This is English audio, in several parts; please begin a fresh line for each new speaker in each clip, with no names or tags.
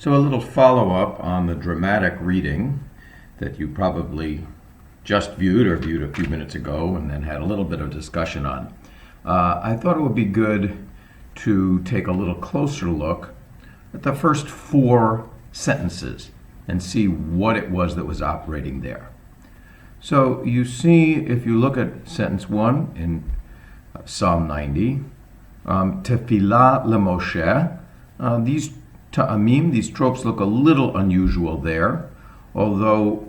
So a little follow-up on the dramatic reading that you probably just viewed or viewed a few minutes ago and then had a little bit of discussion on. I thought it would be good to take a little closer look at the first four sentences and see what it was that was operating there. So you see, if you look at sentence 1 in Psalm 90, Tefillah leMoshe, these ta'amim, these tropes look a little unusual there, although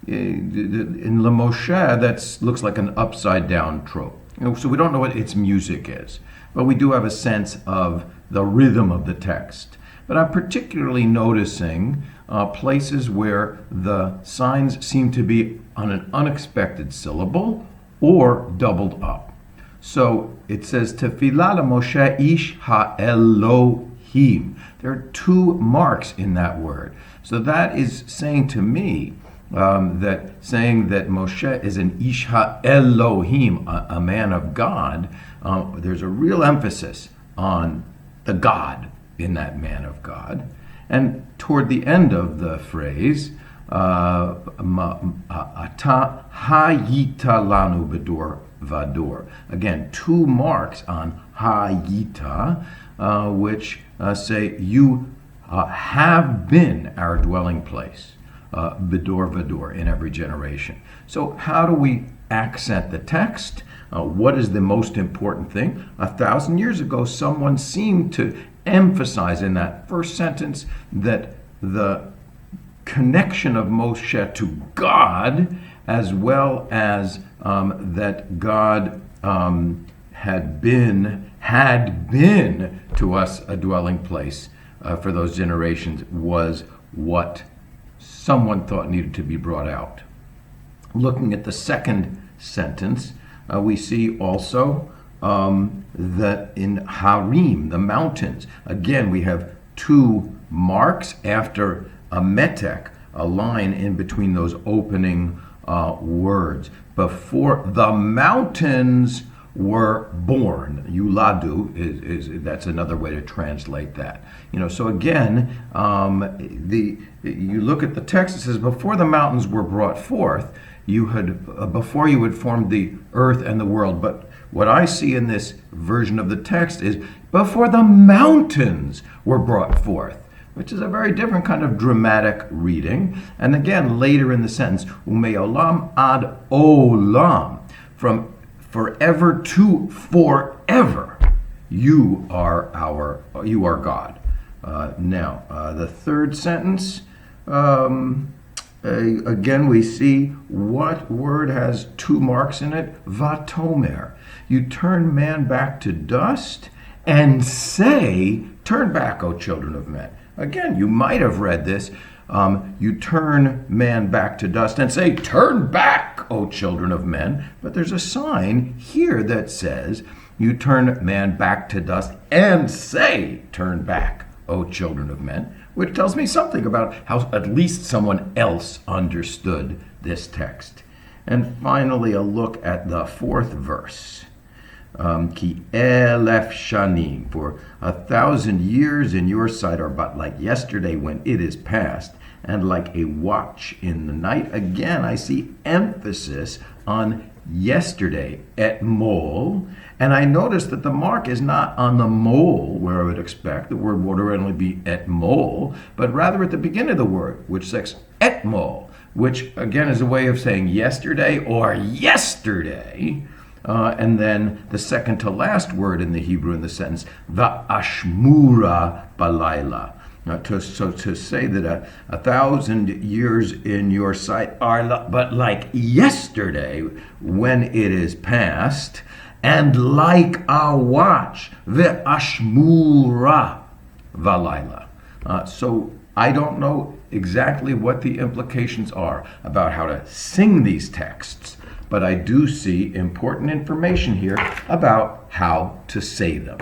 in leMoshe that looks like an upside down trope. So we don't know what its music is, but we do have a sense of the rhythm of the text. But I'm particularly noticing places where the signs seem to be on an unexpected syllable or doubled up. So it says, Tefillah leMoshe ish ha'Elohim. There are two marks in that word. So that is saying to me that Moshe is an ish ha'Elohim, a man of God. There's a real emphasis on the God in that man of God. And toward the end of the phrase, Ata hayita lanu bedor vador. Again, two marks on hayita, which say you have been our dwelling place, bedor vador, in every generation. So how do we accent the text? What is the most important thing? 1,000 years ago, someone seemed to emphasize in that first sentence that the connection of Moshe to God, as well as that God had been to us a dwelling place for those generations, was what someone thought needed to be brought out. Looking at the second sentence, we see also that in Harim, the mountains, again we have two marks after a metek, a line in between those opening words. Before the mountains were born, Yuladu is that's another way to translate that. So again, you look at the text. It says, before the mountains were brought forth, before you had formed the earth and the world. But what I see in this version of the text is before the mountains were brought forth, which is a very different kind of dramatic reading. And again, later in the sentence, umeolam ad olam, from forever to forever, you are God. Now, the third sentence, again, we see what word has two marks in it? Vatomer. You turn man back to dust and say, turn back, O children of men. Again, you might have read this. You turn man back to dust and say, turn back, O children of men. But there's a sign here that says, you turn man back to dust and say, turn back, O children of men, which tells me something about how at least someone else understood this text. And finally, a look at the fourth verse. Ki elef shanim, for 1,000 years in your sight are but like yesterday when it is past, and like a watch in the night. Again, I see emphasis on yesterday, et mol, and I notice that the mark is not on the mol, where I would expect the word would only be et mol, but rather at the beginning of the word, which says et mol, which again is a way of saying yesterday or yesterday. And then the second to last word in the Hebrew in the sentence, va'ashmura balayla. To say that 1,000 years in your sight are but like yesterday when it is past, and like a watch, ve'ashmura balayla. So I don't know exactly what the implications are about how to sing these texts, but I do see important information here about how to say them.